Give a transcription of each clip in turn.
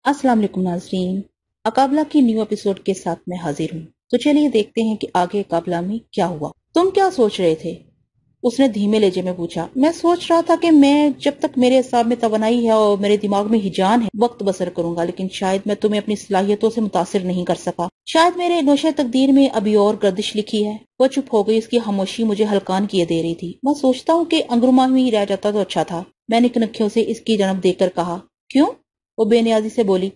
السلام علیکم ناظرین، اقابلا کی نیو ایپیسوڈ کے ساتھ میں حاضر ہوں۔ تو چلیے دیکھتے ہیں کہ آگے اقابلا میں کیا ہوا۔ تم کیا سوچ رہے تھے؟ اس نے دھیمے لہجے میں پوچھا۔ میں سوچ رہا تھا کہ میں جب تک میرے اعصاب میں توانائی ہے اور میرے دماغ میں ہیجان ہے وقت بسر کروں گا، لیکن شاید میں تمہیں اپنی صلاحیتوں سے متاثر نہیں کر سکا۔ شاید میرے نوشہ تقدیر میں ابھی اور گردش لکھی ہے۔ وہ چپ ہو گئی، اس کی خاموشی مجھے ہلکان کیے دے رہی تھی۔ میں سوچتا ہوں کہ انگرما ہی رہ جاتا تو اچھا تھا، میں نے کنکھیوں سے اس کی جانب دیکھ کر کہا۔ کیوں؟ وہ بے نیازی سے بولی۔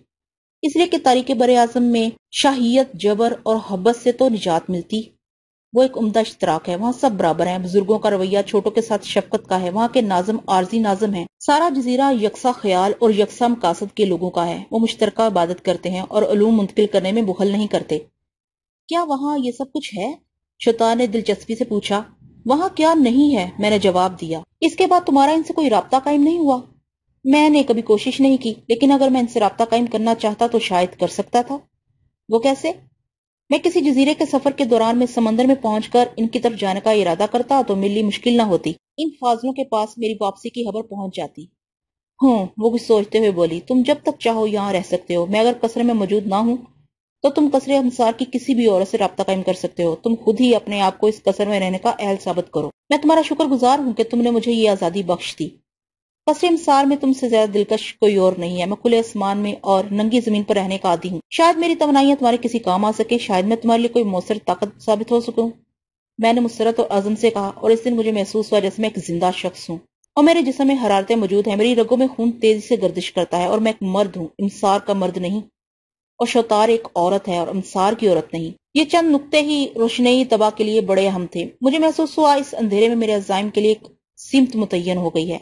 اس لیے کہ تاریخ بر اعظم میں شاہیت، جبر اور حبس سے تو نجات ملتی۔ وہ ایک عمدہ اشتراک ہے، وہاں سب برابر ہیں، بزرگوں کا رویہ چھوٹوں کے ساتھ شفقت کا ہے، وہاں کے ناظم عارضی ناظم ہیں، سارا جزیرہ یکساں خیال اور یکساں مقاصد کے لوگوں کا ہے، وہ مشترکہ عبادت کرتے ہیں اور علوم منتقل کرنے میں بخل نہیں کرتے۔ کیا وہاں یہ سب کچھ ہے؟ شیطان نے دلچسپی سے پوچھا۔ وہاں کیا نہیں ہے، میں نے جواب دیا۔ اس کے بعد تمہارا ان سے کوئی رابطہ قائم نہیں ہوا؟ میں نے کبھی کوشش نہیں کی، لیکن اگر میں ان سے رابطہ قائم کرنا چاہتا تو شاید کر سکتا تھا۔ وہ کیسے؟ میں کسی جزیرے کے سفر کے دوران میں سمندر میں پہنچ کر ان کی طرف جانے کا ارادہ کرتا تو میری مشکل نہ ہوتی، ان فاضلوں کے پاس میری واپسی کی خبر پہنچ جاتی۔ وہ کچھ سوچتے ہوئے بولی۔ تم جب تک چاہو یہاں رہ سکتے ہو، میں اگر قصر میں موجود نہ ہوں تو تم قصر انصار کی کسی بھی عورت سے رابطہ قائم کر سکتے ہو۔ تم خود ہی اپنے آپ کو اس قصر میں رہنے کا اہل ثابت کرو۔ میں تمہارا شکر گزار ہوں کہ تم نے مجھے یہ آزادی بخش دی۔ قصر انصار میں تم سے زیادہ دلکش کوئی اور نہیں ہے۔ میں کھلے آسمان میں اور ننگی زمین پر رہنے کا عادی ہوں۔ شاید میری توانائیاں تمہارے کسی کام آ سکے، شاید میں تمہارے لیے کوئی مؤثر طاقت ثابت ہو سکوں۔ میں نے مسرت اور عزم سے کہا، اور اس دن مجھے محسوس ہوا جیسے میں ایک زندہ شخص ہوں اور میرے جسم میں حرارتیں موجود ہیں، میری رگوں میں خون تیزی سے گردش کرتا ہے، اور میں ایک مرد ہوں، انصار کا مرد نہیں، اور شوتار ایک عورت ہے اور انصار کی عورت نہیں۔ یہ چند نقطے ہی روشنی طبع کے لیے بڑے اہم تھے۔ مجھے محسوس ہوا اس اندھیرے میں میرے عزائم کے لیے ایک سمت متعین ہو گئی ہے۔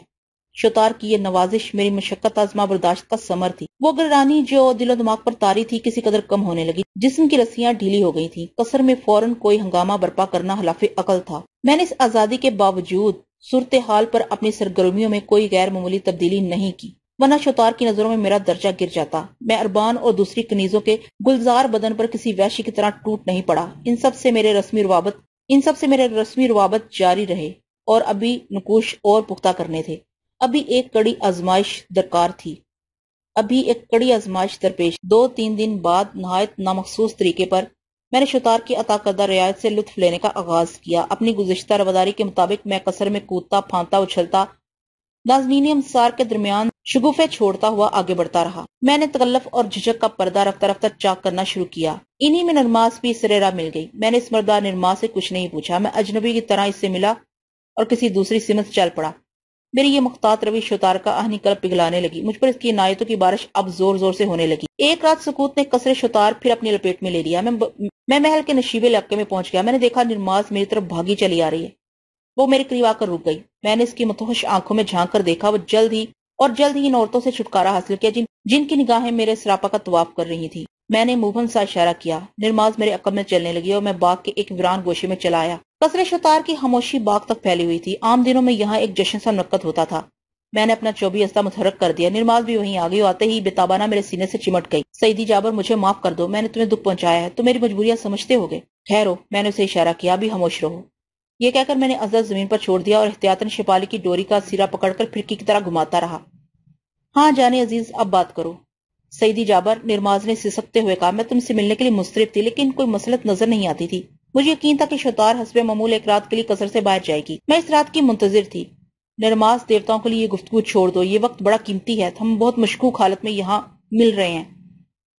شوتار کی یہ نوازش میری مشقت آزما برداشت کا ثمر تھی۔ وہ گرانی جو دل و دماغ پر طاری تھی کسی قدر کم ہونے لگی، جسم کی رسیاں ڈھیلی ہو گئی تھیں۔ قصر میں فوراً کوئی ہنگامہ برپا کرنا خلاف عقل تھا۔ میں نے اس آزادی کے باوجود صورتحال پر اپنی سرگرمیوں میں کوئی غیر معمولی تبدیلی نہیں کی، ورنہ شوتار کی نظروں میں میرا درجہ گر جاتا۔ میں اربان اور دوسری کنیزوں کے گلزار بدن پر کسی وحشی کی طرح ٹوٹ نہیں پڑا۔ ان سب سے میرے رسمی روابط جاری رہے، اور ابھی نقوش اور پختہ کرنے تھے۔ ابھی ایک کڑی آزمائش درکار تھی، ابھی ایک کڑی آزمائش درپیش۔ 2-3 دن بعد نہایت نامخصوص طریقے پر میں نے شوتار کی عطا کردہ رعایت سے لطف لینے کا آغاز کیا۔ اپنی گزشتہ رواداری کے مطابق میں قصر میں کودتا پھاندتا اچھلتا ناظرین انصار کے درمیان شگوفے چھوڑتا ہوا آگے بڑھتا رہا۔ میں نے تکلف اور جھجک کا پردہ رفتہ رفتہ چاک کرنا شروع کیا۔ انہی میں نرماس بھی سرے راہ مل گئی۔ میں نے اس مردہ نرماس سے کچھ نہیں پوچھا، میں اجنبی کی طرح اس سے ملا اور کسی دوسری سمت چل پڑا۔ میری یہ محتاط روی شوتار کا آہنی قلب پگھلانے لگی، مجھ پر اس کی عنایتوں کی بارش اب زور زور سے ہونے لگی۔ ایک رات سکوت نے قصر شوتار پھر اپنی لپیٹ میں لے لیا۔ میں محل کے نشیبے علاقے میں پہنچ گیا۔ میں نے دیکھا نرماس میری طرف بھاگی چلی آ رہی ہے۔ وہ میرے قریب آ کر رک گئی۔ میں نے اس کی متوحش آنکھوں میں جھانک کر دیکھا، وہ جلد ہی ان عورتوں سے چھٹکارا حاصل کیا جن کی نگاہیں میرے سراپا کا طواف کر رہی تھی۔ میں نے مبہم سا اشارہ کیا۔ نرماز میرے عقب میں چلنے لگی اور میں باغ کے ایک ویران گوشے میں چلا آیا۔ قصر شوتار کی خاموشی باغ تک پھیلی ہوئی تھی۔ عام دنوں میں یہاں ایک جشن سا منعقد ہوتا تھا۔ میں نے اپنا چوبی استا متحرک کر دیا۔ نرماز بھی وہیں آ گئی، آتے ہی بےتابانہ میرے سینے سے چمٹ گئی۔ سیدی جابر، مجھے معاف کر دو، میں نے تمہیں دکھ پہنچایا ہے، تم میری مجبوریاں سمجھتے ہوگے۔ ٹھہرو، میں نے اسے اشارہ کیا، ابھی خاموش رہو۔ یہ کہہ کر میں نے عزت زمین پر چھوڑ دیا اور احتیاطاً شپالی کی ڈوری کا سرا پکڑ کر پھرکی کی طرح گھماتا رہا۔ ہاں جانے عزیز، اب بات کرو۔ سیدی جابر، نرماز نے سسکتے ہوئے کہا، میں تم سے ملنے کے لیے مستعد تھی، لیکن کوئی مسلط نظر نہیں آتی تھی۔ مجھے یقین تھا کہ شوتار حسب معمول ایک رات کے لیے قصر سے باہر جائے گی۔ میں اس رات کی منتظر تھی۔ نرماز، دیوتاؤں کے لیے یہ گفتگو چھوڑ دو، یہ وقت بڑا قیمتی ہے، ہم بہت مشکوک حالت میں یہاں مل رہے ہیں۔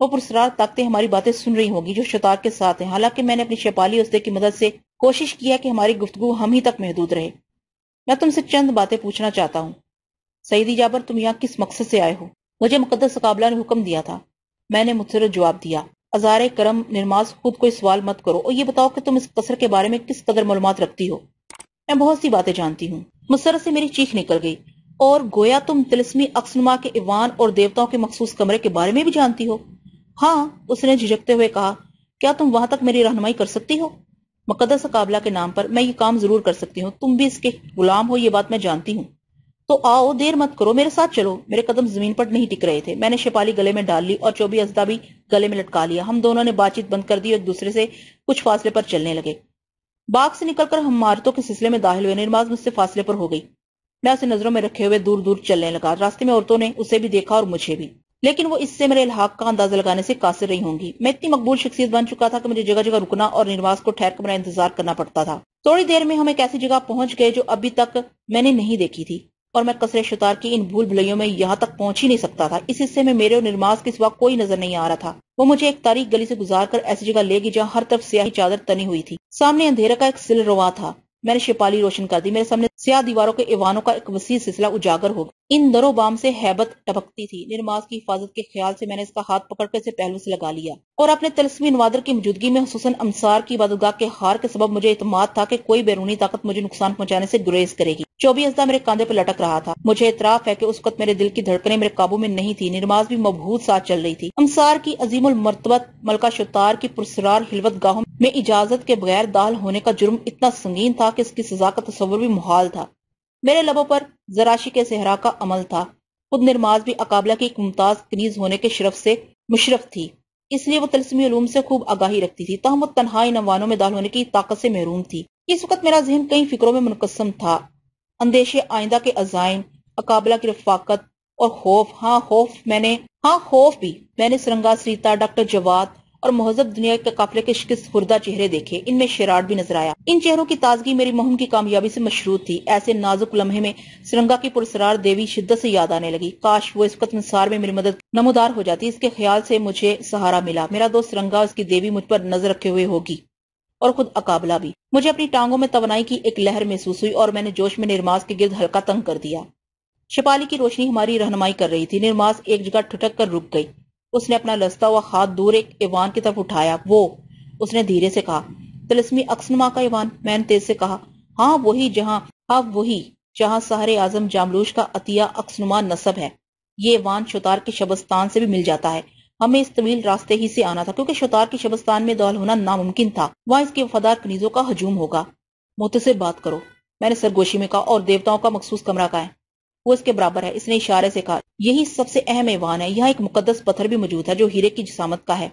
وہ پرسرار طاقتیں ہماری باتیں سن رہی ہوں گی جو شوتار کے ساتھ ہیں، حالانکہ میں نے اپنی شپالی اسدے کی مدد سے کوشش کیا کہ ہماری گفتگو ہم ہی تک محدود رہے۔ میں تم سے چند باتیں پوچھنا چاہتا ہوں۔ سیدی جابر، تم یہاں کس مقصد سے آئے ہو؟ مجھے مقدس اقابلا نے حکم دیا تھا۔ میں نے متسرع جواب دیا۔ ازار کرم نرماز، خود کوئی سوال مت کرو اور یہ بتاؤ کہ تم اس قصر کے بارے میں کس قدر معلومات رکھتی ہو۔ میں بہت سی باتیں جانتی ہوں۔ مسرت سے میری چیخ نکل گئی۔ اور گویا تم طلسمی عکسنما کے ایوان اور دیوتاؤں کے مخصوص کمرے کے بارے میں بھی جانتی ہو؟ ہاں، اس نے جھجکتے ہوئے کہا۔ کیا تم وہاں تک میری رہنمائی کر سکتی ہو؟ مقدس اقابلا کے نام پر میں یہ کام ضرور کر سکتی ہوں، تم بھی اس کے غلام ہو، یہ بات میں جانتی ہوں۔ تو آؤ، دیر مت کرو، میرے ساتھ چلو۔ میرے قدم زمین پر نہیں ٹک رہے تھے۔ میں نے شپالی گلے میں ڈال لی اور چوبی اسدا بھی گلے میں لٹکا لیا۔ ہم دونوں نے بات چیت بند کر دی اور ایک دوسرے سے کچھ فاصلے پر چلنے لگے۔ باغ سے نکل کر ہم عمارتوں کے سلسلے میں داخل ہوئے۔ نرماز مجھ سے فاصلے پر ہو گئی۔ میں اسے نظروں میں رکھے ہوئے دور دور چلنے لگا۔ راستے میں عورتوں نے اسے بھی دیکھا اور مجھے بھی۔ لیکن وہ اس سے میرے الحاق کا اندازہ لگانے سے قاصر رہی ہوں گی۔ میں اتنی مقبول شخصیت بن چکا تھا کہ مجھے جگہ جگہ رکنا اور نرواز کو ٹھہر کر میرا انتظار کرنا پڑتا تھا۔ تھوڑی دیر میں ہم ایک ایسی جگہ پہنچ گئے جو ابھی تک میں نے نہیں دیکھی تھی، اور میں قصر شتار کی ان بھول بھلیوں میں یہاں تک پہنچ ہی نہیں سکتا تھا۔ اس حصے میں میرے اور نرماز کے سوا کوئی نظر نہیں آ رہا تھا۔ وہ مجھے ایک تاریک گلی سے گزار کر ایسی جگہ لے گئی جہاں ہر طرف سیاہی چادر تنی ہوئی تھی۔ سامنے اندھیرے کا ایک سل رواں تھا۔ میں نے شپالی روشن کر دی۔ میرے سامنے سیاہ دیواروں کے ایوانوں کا ایک وسیع سلسلہ اجاگر ہو گیا۔ ان درو بام سے ہیبت ٹپکتی تھی۔ نرماز کی حفاظت کے خیال سے میں نے اس کا ہاتھ پکڑ کر اسے پہلو سے لگا لیا، اور اپنے طلسمی نوادر کی موجودگی میں خصوصاً امسار کی عبادتگاہ کے ہار کے سبب مجھے اعتماد تھا کہ کوئی بیرونی طاقت مجھے نقصان پہنچانے سے گریز کرے گی۔ چوبی ازدہ میرے کاندھے پر لٹک رہا تھا۔ مجھے اعتراف ہے کہ اس وقت میرے دل کی دھڑکنیں میرے قابو میں نہیں تھی۔ نرماز بھی مبہوت ساتھ چل رہی تھی۔ امسار کی عظیم المرتبت ملکہ شتار کی پرسرار خلوت گاہوں میں اجازت کے بغیر داخل ہونے کا جرم اتنا سنگین تھا کہ اس کی سزا کا تصور بھی محال تھا۔ میرے لبوں پر ذراشی کے صحرا کا عمل تھا۔ خود نرماز بھی اقابلا کی ایک ممتاز کنیز ہونے کے شرف سے مشرف تھی، اس لیے وہ طلسمی علوم سے خوب آگاہی رکھتی تھی، تاہم وہ تنہا ان اموانوں میں داخل ہونے کی طاقت سے محروم تھی۔ اس وقت میرا ذہن کئی فکروں میں منقسم تھا، اندیشے آئندہ کے عزائم، اقابلا کی رفاقت، اور خوف بھی۔ میں نے سرنگا سریتا، ڈاکٹر جواد اور مہذب دنیا کے قافلے کے شکست خوردہ چہرے دیکھے، ان میں شیراٹ بھی نظر آیا۔ ان چہروں کی تازگی میری مہم کی کامیابی سے مشروط تھی۔ ایسے نازک لمحے میں سرنگا کی پرسرار دیوی شدت سے یاد آنے لگی۔ کاش وہ اس وقت انصار میں میری مدد نمودار ہو جاتی۔ اس کے خیال سے مجھے سہارا ملا۔ میرا دوست سرنگا، اس کی دیوی مجھ پر نظر رکھے ہوئے ہوگی، اور خود اقابلا بھی۔ مجھے اپنی ٹانگوں میں توانائی کی ایک لہر محسوس ہوئی، اور میں نے جوش میں نرماز کے گرد حلقہ تنگ کر دیا۔ شپالی کی روشنی ہماری رہنمائی کر رہی تھی۔ نرماز ایک جگہ ٹھٹک کر رک گئی۔ اس نے اپنا لستا ہوا ہاتھ دور ایک ایوان کی طرف اٹھایا۔ اس نے دھیرے سے کہا، طلسمی عکسنما کا ایوان؟ میں نے تیز سے کہا، ہاں وہی جہاں سحر اعظم جاملوش کا عطیہ عکسنما نصب ہے۔ یہ ایوان شتار کے شبستان سے بھی مل جاتا ہے۔ ہمیں اس طویل راستے ہی سے آنا تھا، کیونکہ شتار کے شبستان میں داخل ہونا ناممکن تھا، وہاں اس کے وفادار کنیزوں کا ہجوم ہوگا۔ مختصر بات کرو، میں نے سرگوشی میں کہا، اور دیوتاؤں کا مخصوص کمرہ کا ہے؟ وہ اس کے برابر ہے، اس نے اشارے سے کہا۔ یہی سب سے اہم ایوان ہے۔ یہاں ایک مقدس پتھر بھی موجود ہے جو ہیرے کی جسامت کا ہے۔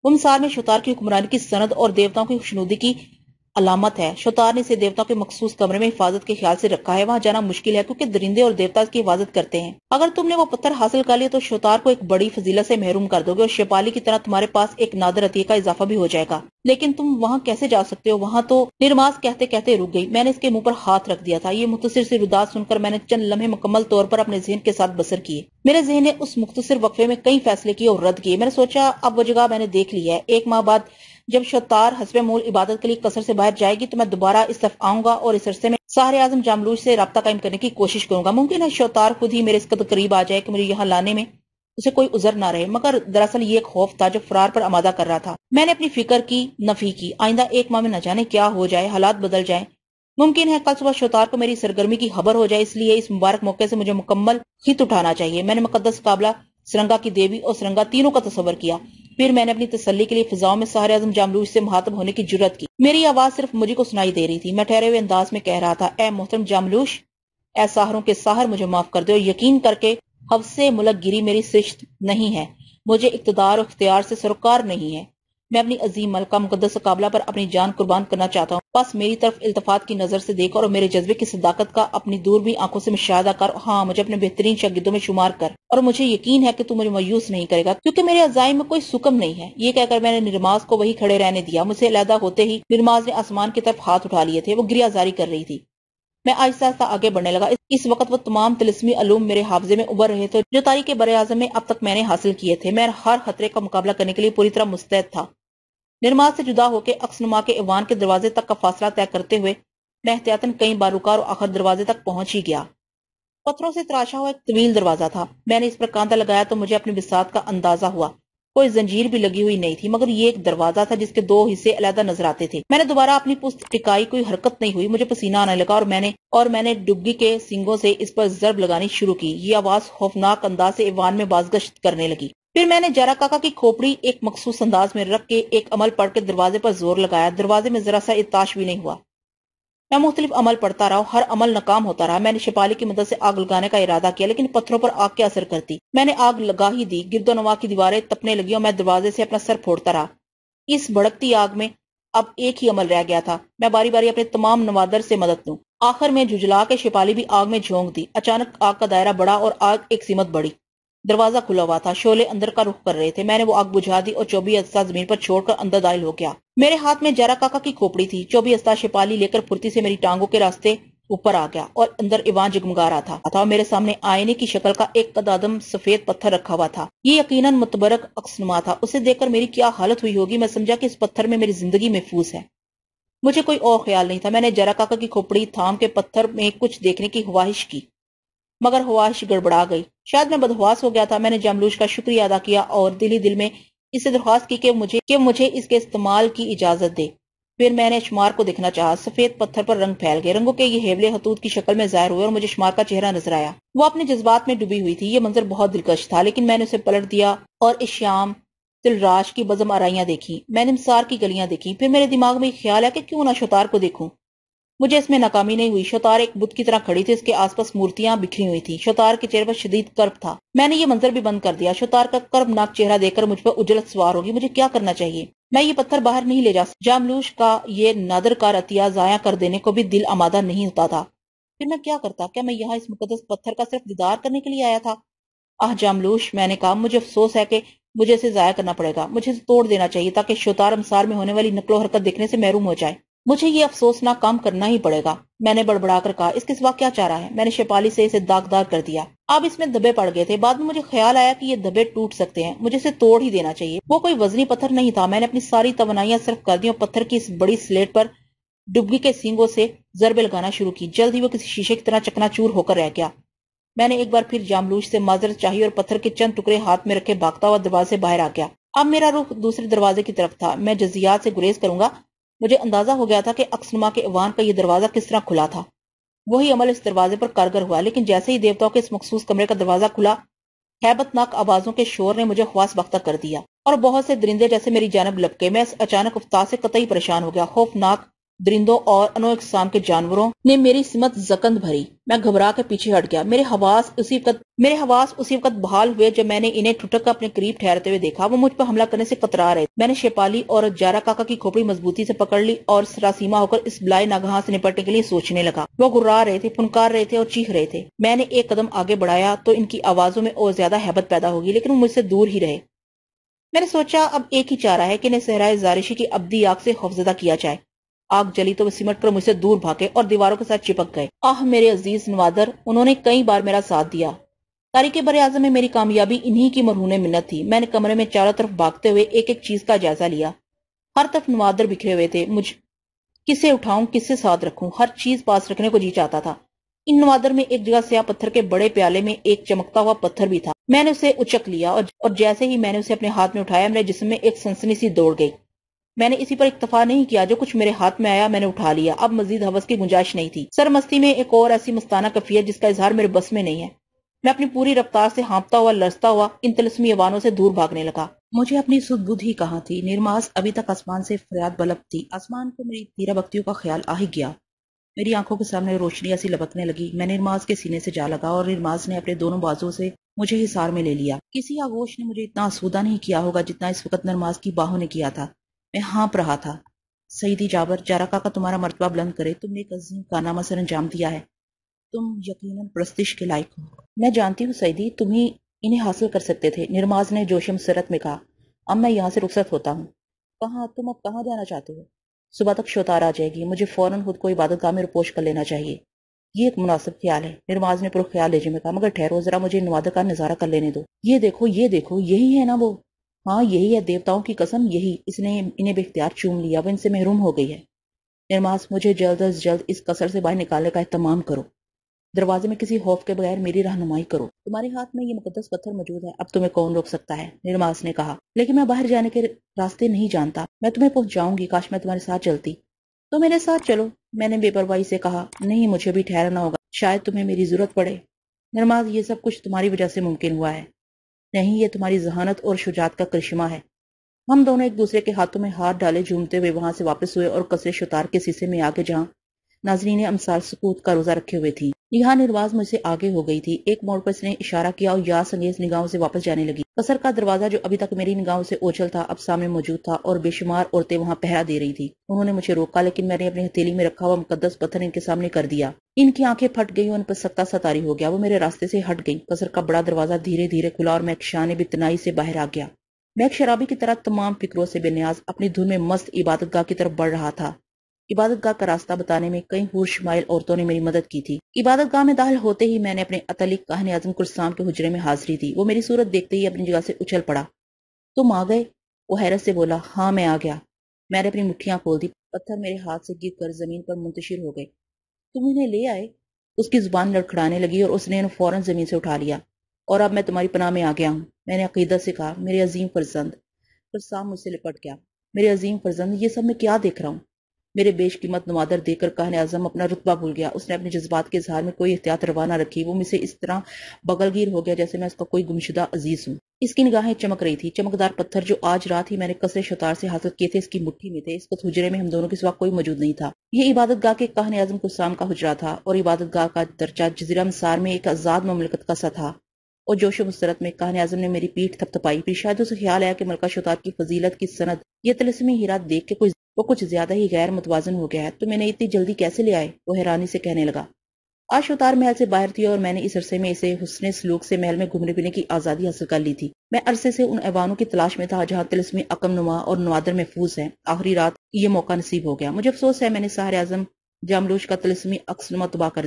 وہ مسار میں شتار کی حکمرانی کی سند اور دیوتاؤں کی خوشنودی کی علامت ہے۔ شتار نے اسے دیوتاؤں کے مخصوص کمرے میں حفاظت کے خیال سے رکھا ہے۔ وہاں جانا مشکل ہے کیونکہ درندے اور دیوتا اس کی حفاظت کرتے ہیں۔ اگر تم نے وہ پتھر حاصل کر لیا تو شتار کو ایک بڑی فضیلت سے محروم کر دو گے، اور شپالی کی طرح تمہارے پاس ایک نادر عطیہ کا اضافہ بھی ہو جائے گا۔ لیکن تم وہاں کیسے جا سکتے ہو؟ وہاں تو نرماز کہتے کہتے رک گئی۔ میں نے اس کے منہ پر ہاتھ رکھ دیا تھا۔ یہ مختصر سی رداعت سن کر میں نے چند لمحے مکمل طور پر اپنے ذہن کے ساتھ بسر کیے۔ میرے ذہن نے اس مختصر وقفے میں کئی فیصلے کیے اور رد کیے۔ میں نے سوچا، اب وہ جگہ میں نے دیکھ لی ہے۔ ایک ماہ بعد جب شتار حسب مول عبادت کے لیے قصر سے باہر جائے گی تو میں دوبارہ اس طرف آؤں گا اور اس عرصے میں سحر اعظم جاملوش سے رابطہ قائم کرنے کی کوشش کروں گا۔ ممکن ہے شتار خود ہی میرے اس قدر قریب آ جائے کہ مجھے یہاں لانے میں اسے کوئی عذر نہ رہے، مگر دراصل یہ ایک خوف تھا جو فرار پر آمادہ کر رہا تھا۔ میں نے اپنی فکر کی نفی کی۔ آئندہ ایک ماہ میں نہ جانے کیا ہو جائے، حالات بدل جائیں۔ ممکن ہے کل صبح شتار کو میری سرگرمی کی خبر ہو جائے، اس لیے اس مبارک موقع سے مجھے مکمل خط اٹھانا چاہیے۔ میں نے مقدس اقابلا، سرنگا کی دیوی اور سرنگا تینوں کا تصور کیا۔ پھر میں نے اپنی تسلی کے لیے فضاؤں میں سحر اعظم جاملوش سے مخاطب ہونے کی جرات کی۔ میری آواز صرف مجھے کو سنائی دے رہی تھی۔ میں ٹھہرے ہوئے انداز میں کہہ رہا تھا، اے محترم جاملوش، اے ساحروں کے ساحر، مجھے معاف کر دو۔ یقین کر کے حفظ ملک گیری میری سرشت نہیں ہے، مجھے اقتدار و اختیار سے سروکار نہیں ہے۔ میں اپنی عظیم ملکہ مقدس اقابلا پر اپنی جان قربان کرنا چاہتا ہوں۔ بس میری طرف التفات کی نظر سے دیکھ اور میرے جذبے کی صداقت کا اپنی دوربین آنکھوں سے مشاہدہ کر، ہاں مجھے اپنے بہترین شاگردوں میں شمار کر، اور مجھے یقین ہے کہ تو مجھے مایوس نہیں کرے گا، کیونکہ میرے عزائم میں کوئی سکم نہیں ہے۔ یہ کہہ کر میں نے نرماز کو وہی کھڑے رہنے دیا۔ مجھ سے علیحدہ ہوتے ہی نرماز نے آسمان کی طرف ہاتھ اٹھا لیے تھے، وہ گریہ زاری کر رہی تھی۔ میں آہستہ آہستہ آگے بڑھنے لگا۔ اس وقت وہ تمام طلسمی علوم میرے حافظے میں ابھر رہے تھے جو تاریخ بر اعظم میں اب تک میں نے حاصل کیے تھے۔ میں ہر خطرے کا مقابلہ کرنے کے لیے پوری طرح مستعد تھا۔ نرماز سے جدا ہو کے عکسنما کے ایوان کے دروازے تک کا فاصلہ طے کرتے ہوئے میں احتیاطاً کئی بار رکا اور آخر دروازے تک پہنچ ہی گیا۔ پتھروں سے تراشا ہوا ایک طویل دروازہ تھا۔ میں نے اس پر کانٹا لگایا تو مجھے اپنی بساط کا اندازہ ہوا۔ کوئی زنجیر بھی لگی ہوئی نہیں تھی، مگر یہ ایک دروازہ تھا جس کے دو حصے علیحدہ نظر آتے تھے۔ میں نے دوبارہ اپنی پشت ٹکائی، کوئی حرکت نہیں ہوئی۔ مجھے پسینہ آنے لگا اور میں نے ڈبگی کے سنگوں سے اس پر ضرب لگانی شروع کی۔ یہ آواز خوفناک انداز سے ایوان میں بازگشت کرنے لگی۔ پھر میں نے جاراکاکا کی کھوپڑی ایک مخصوص انداز میں رکھ کے ایک عمل پڑھ کے دروازے پر زور لگایا۔ دروازے میں ذرا سا ارتعاش بھی نہیں ہوا۔ میں مختلف عمل پڑھتا رہا، ہر عمل ناکام ہوتا رہا۔ میں نے شپالی کی مدد سے آگ لگانے کا ارادہ کیا، لیکن پتھروں پر آگ کے اثر کرتی۔ میں نے آگ لگا ہی دی، گرد و نواح کی دیواریں تپنے لگی اور میں دروازے سے اپنا سر پھوڑتا رہا۔ اس بھڑکتی آگ میں اب ایک ہی عمل رہ گیا تھا، میں باری باری اپنے تمام نوادر سے مدد لوں۔ آخر میں جھجلا کے شپالی بھی آگ میں جھونک دی۔ اچانک آگ کا دائرہ بڑھا اور آگ ایک سمت بڑھی۔ دروازہ کھلا ہوا تھا، شعلے اندر کا رخ کر رہے تھے۔ میں نے وہ آگ بجھا دی اور 24 اجزا زمین پر چھوڑ کر اندر داخل ہو گیا۔ میرے ہاتھ میں جاراکاکا کی کھوپڑی تھی۔ 24 اجزا شپالی لے کر پھرتی سے میری ٹانگوں کے راستے اوپر آ گیا اور اندر ایوان جگمگا رہا تھا اور میرے سامنے آئینے کی شکل کا ایک قدادم سفید پتھر رکھا ہوا تھا۔ یہ یقیناً متبرک عکسنما تھا۔ اسے دیکھ کر میری کیا حالت ہوئی ہوگی۔ میں سمجھا کہ اس پتھر میں میری زندگی محفوظ ہے۔ مجھے کوئی اور خیال نہیں تھا۔ میں نے جاراکاکا کی کھوپڑی تھام کے پتھر میں کچھ دیکھنے کی خواہش کی، مگر خواہش گڑبڑا گئی۔ شاید میں بدحواس ہو گیا تھا۔ میں نے جاملوش کا شکریہ ادا کیا اور دل ہی دل میں اسے درخواست کی کہ مجھے اس کے استعمال کی اجازت دے۔ پھر میں نے شمار کو دیکھنا چاہا۔ سفید پتھر پر رنگ پھیل گئے، رنگوں کے یہ ہیبلے خطوط کی شکل میں ظاہر ہوئے اور مجھے شمار کا چہرہ نظر آیا۔ وہ اپنے جذبات میں ڈوبی ہوئی تھی۔ یہ منظر بہت دلکش تھا، لیکن میں نے اسے پلٹ دیا اور اس شام تلراش کی بزم آرائیاں دیکھی۔ میں نے مسار کی گلیاں دیکھی۔ پھر میرے دماغ میں ایک خیال ہے کہ کیوں نہ شوتار کو دیکھوں۔ مجھے اس میں ناکامی نہیں ہوئی۔ شوتار ایک بت کی طرح کھڑی تھی، اس کے آس پاس مورتیاں بکھری ہوئی تھی۔ شوتار کے چہرے پر شدید کرب تھا۔ میں نے یہ منظر بھی بند کر دیا۔ شوتار کا کربناک چہرہ دیکھ کر مجھ پر اجلت سوار ہوگی۔ مجھے کیا کرنا چاہیے؟ میں یہ پتھر باہر نہیں لے جا سکتا۔ جاملوش کا یہ نادر کار عطیہ ضائع کر دینے کو بھی دل آمادہ نہیں ہوتا تھا۔ پھر میں کیا کرتا؟ کیا میں یہاں اس مقدس پتھر کا صرف دیدار کرنے کے لیے آیا تھا؟ جاملوش، میں نے کہا، مجھے افسوس ہے کہ مجھے اسے ضائع کرنا پڑے گا۔ مجھے اسے توڑ دینا چاہیے تاکہ شوتار امسار میں ہونے والی نقل و حرکت دیکھنے سے محروم ہو جائے۔ مجھے یہ افسوسناک کام کرنا ہی پڑے گا۔ میں نے بڑبڑا کر کہا، اس کے سوا کیا چارہ ہے؟ میں نے شپالی سے اسے داغدار کر دیا۔ اب اس میں دھبے پڑ گئے تھے۔ بعد میں مجھے خیال آیا کہ یہ دھبے ٹوٹ سکتے ہیں، مجھے اسے توڑ ہی دینا چاہیے۔ وہ کوئی وزنی پتھر نہیں تھا۔ میں نے اپنی ساری توانائیاں صرف کر دی اور پتھر کی اس بڑی سلیٹ پر ڈبگی کے سینگوں سے ضربے لگانا شروع کی۔ جلد ہی وہ کسی شیشے کی طرح چکنا چور ہو کر رہ گیا۔ میں نے ایک بار پھر جاملوش سے معذرت چاہی اور پتھر کے چند ٹکڑے ہاتھ میں رکھے بھاگتا ہوا دروازے سے باہر آ گیا۔ اب میرا رخ دوسرے دروازے کی طرف تھا۔ میں جزیات سے گریز کروں گا۔ مجھے اندازہ ہو گیا تھا کہ عکسنما کے ایوان کا یہ دروازہ کس طرح کھلا تھا۔ وہی عمل اس دروازے پر کارگر ہوا، لیکن جیسے ہی دیوتاؤں کے اس مخصوص کمرے کا دروازہ کھلا، ہیبت ناک آوازوں کے شور نے مجھے خواص بختہ کر دیا اور بہت سے درندے جیسے میری جانب لپکے۔ میں اس اچانک افطار سے قطعی پریشان ہو گیا۔ خوفناک درندوں اور انو اقسام کے جانوروں نے میری سمت زکند بھری۔ میں گھبرا کے پیچھے ہٹ گیا۔ میرے حواس اسی وقت بحال ہوئے جب میں نے انہیں ٹھٹک کر اپنے قریب ٹھہرتے ہوئے دیکھا۔ وہ مجھ پر حملہ کرنے سے کترا رہے۔ میں نے شیپالی اور جاراکاکا کی کھوپڑی مضبوطی سے پکڑ لی اور سراسیمہ ہو کر اس بلائے ناگہاں سے نپٹنے کے لیے سوچنے لگا۔ وہ گرا رہے تھے، پھنکار رہے تھے اور چیخ رہے تھے۔ میں نے ایک قدم آگے بڑھایا تو ان کی آوازوں میں اور زیادہ ہیبت پیدا ہوگی، لیکن وہ مجھ سے دور ہی رہے۔ میں نے سوچا اب ایک ہی چارہ ہے کہ انہیں صحرائے زارشی کی ابدی آگ سے خوفزدہ کیا جائے۔ آگ جلی تو وہ سمٹ کر مجھ سے دور بھاگے اور دیواروں کے ساتھ چپک گئے۔ میرے عزیز نوادر، انہوں نے کئی بار میرا ساتھ دیا۔ تاریخ براعظم میں میری کامیابی انہی کی مرہون منت تھی۔ میں نے کمرے میں چاروں طرف بھاگتے ہوئے ایک ایک چیز کا جائزہ لیا۔ ہر طرف نوادر بکھرے ہوئے تھے۔ مجھ کسے اٹھاؤں، کسے ساتھ رکھوں؟ ہر چیز پاس رکھنے کو جی چاہتا تھا۔ ان نوادر میں ایک جگہ سیاہ پتھر کے بڑے پیالے میں ایک چمکتا ہوا پتھر بھی تھا۔ میں نے اسے اچک لیا اور جیسے ہی میں نے اسے اپنے ہاتھ میں اٹھایا، میرے جسم میں ایک سنسنی سی دوڑ گئی۔ میں نے اسی پر اکتفا نہیں کیا، جو کچھ میرے ہاتھ میں آیا میں نے اٹھا لیا۔ اب مزید ہوس کی گنجائش نہیں تھی۔ سرمستی میں ایک اور ایسی مستانہ کیفیت جس کا اظہار میرے بس میں نہیں ہے۔ میں اپنی پوری رفتار سے ہانپتا ہوا، لرزتا ہوا ان طلسمی ایوانوں سے دور بھاگنے لگا۔ مجھے اپنی سدھ بدھ ہی کہاں تھی۔ نرماز ابھی تک آسمان سے فریاد بلب تھی۔ آسمان کو میری تیرہ بختیوں کا خیال آ ہی گیا۔ میری آنکھوں کے سامنے روشنی ایسی لپکنے لگی۔ میں نرماز کے سینے سے جا لگا اور نرماز نے اپنے دونوں بازوؤں سے مجھے حصار میں لے لیا۔ کسی آغوش نے مجھے اتنا آسودہ نہیں کیا ہوگا جتنا اس وقت نرماز کی باہوں نے کیا تھا۔ میں ہانپ رہا تھا۔ سیدی جابر، جاراکاکا تمہارا مرتبہ بلند کرے، تم نے ایک عظیم کارنامہ سر انجام دیا ہے۔ تم یقیناً پرستش کے لائق ہو۔ میں جانتی ہوں سیدی، تم ہی انہیں حاصل کر سکتے تھے، نرماز نے جوش مسرت میں کہا۔ اب میں یہاں سے رخصت ہوتا ہوں۔ کہاں؟ تم اب کہاں جانا چاہتے ہو؟ صبح تک شوتار آ جائے گی، مجھے فوراً خود کو عبادت گاہ میں رپوش کر لینا چاہیے۔ یہ ایک مناسب خیال ہے، نرماز نے پرخیال لہجے میں کہا، مگر ٹھہرو ذرا، مجھے نوادر کا نظارہ کر لینے دو۔ یہ دیکھو، یہ دیکھو، یہی ہے نا وہ؟ ہاں یہی ہے، دیوتاؤں کی قسم یہی۔ اس نے انہیں بے اختیار چوم لیا، وہ ان سے محروم ہو گئی ہے۔ نرماز، مجھے جلد از جلد اس قصر سے باہر نکالنے کا اہتمام کرو۔ دروازے میں کسی خوف کے بغیر میری رہنمائی کرو۔ تمہارے ہاتھ میں یہ مقدس پتھر موجود ہے، اب تمہیں کون روک سکتا ہے؟ نرماز نے کہا، لیکن میں باہر جانے کے راستے نہیں جانتا۔ میں تمہیں پہنچاؤں گی، کاش میں تمہارے ساتھ چلتی۔ تو میرے ساتھ چلو، میں نے بے پرواہی سے کہا۔ نہیں، مجھے بھی ٹھہرنا ہوگا، شاید تمہیں میری ضرورت پڑے۔ نرماز، یہ سب کچھ تمہاری وجہ سے ممکن ہوا ہے۔ نہیں، یہ تمہاری ذہانت اور شجاعت کا کرشمہ ہے۔ ہم دونوں ایک دوسرے کے ہاتھوں میں ہاتھ ڈالے جھومتے ہوئے وہاں سے واپس ہوئے اور قصر شتار کے سیسے میں آ کے جہاں ناظرین امثال سکوت کا روزہ رکھے ہوئے تھی نگاہ نرواز مجھ سے آگے ہو گئی تھی۔ ایک موڑ پر اس نے اشارہ کیا اور یاس انگیز نگاہوں سے واپس جانے لگی۔ قصر کا دروازہ جو ابھی تک میری نگاہوں سے اوچھل تھا اب سامنے موجود تھا اور بے شمار عورتیں وہاں پہرا دے رہی تھی۔ انہوں نے مجھے روکا لیکن میں نے اپنی ہتھیلی میں رکھا ہوا مقدس پتھر ان کے سامنے کر دیا۔ ان کی آنکھیں پھٹ گئی اور ان پر سکتہ ستاری ہو گیا۔ وہ میرے راستے سے ہٹ گئی۔ قصر کا بڑا دروازہ دھیرے دھیرے کھلا اور میں ایک شان بتنائی سے باہر آ گیا۔ میں ایک شرابی کی طرح تمام فکروں سے بے نیاز اپنی دھن میں مست عبادت گاہ کی طرف بڑھ رہا تھا۔ عبادت گاہ کا راستہ بتانے میں کئی حور شمائل عورتوں نے میری مدد کی تھی۔ عبادت گاہ میں داخل ہوتے ہی میں نے اپنے اتلق کاہن اعظم قرسام کے حجرے میں حاضری دی۔ وہ میری صورت دیکھتے ہی اپنی جگہ سے اچھل پڑا۔ تم آ گئے؟ وہ حیرت سے بولا۔ ہاں میں آ گیا۔ میں نے اپنی مٹھیاں کھول دی۔ پتھر میرے ہاتھ سے گر کر زمین پر منتشر ہو گئے۔ تم انہیں لے آئے؟ اس کی زبان لڑکھڑانے لگی اور اس نے انہیں فوراً زمین سے اٹھا لیا۔ اور اب میں تمہاری پناہ میں آ گیا ہوں۔ میں نے عقیدت سے کہا، میرے عظیم فرزند۔ قرسام مجھ سے لپٹ گیا۔ میرے عظیم فرزند، یہ سب میں کیا دیکھ رہا ہوں؟ میرے بیش قیمت نوادر دیکھ کر کاہن اعظم اپنا رتبہ بھول گیا۔ اس نے اپنے جذبات کے اظہار میں کوئی احتیاط روا نہ رکھی۔ وہ مجھ سے اس طرح بغل گیر ہو گیا جیسے میں اس کا کوئی گمشدہ عزیز ہوں۔ اس کی نگاہیں چمک رہی تھی۔ چمکدار پتھر جو آج رات ہی میں نے قصر شتار سے حاصل کیے تھے اس کی مٹھی میں تھے۔ اس وقت حجرے میں ہم دونوں کے سوا کوئی موجود نہیں تھا۔ یہ عبادت گاہ کے کاہن اعظم قرسام کا حجرہ تھا اور عبادت گاہ کا درجہ جزیرہ مسار میں ایک آزاد مملکت کا سا تھا۔ اور جوش و مسرت میں کاہن اعظم نے میری پیٹھ تھپ تھپائی۔ پھر شاید اسے خیال آیا کہ ملکہ شتار کی فضیلت کی سند یہ طلسمی ہیرا دیکھ کے وہ کچھ زیادہ ہی غیر متوازن ہو گیا ہے۔ تو میں نے اتنی جلدی کیسے لے آئے؟ وہ حیرانی سے کہنے لگا۔ آج شتار محل سے باہر تھی اور میں نے اس عرصے میں اسے حسن سلوک سے محل میں گھومنے پھرنے کی آزادی حاصل کر لی تھی۔ میں عرصے سے ان ایوانوں کی تلاش میں تھا جہاں طلسمی عقم نما اور نوادر محفوظ ہیں۔ آخری رات یہ موقع نصیب ہو گیا۔ مجھے افسوس ہے میں نے سحر اعظم جاملوش کا طلسمی عکس نما تباہ کر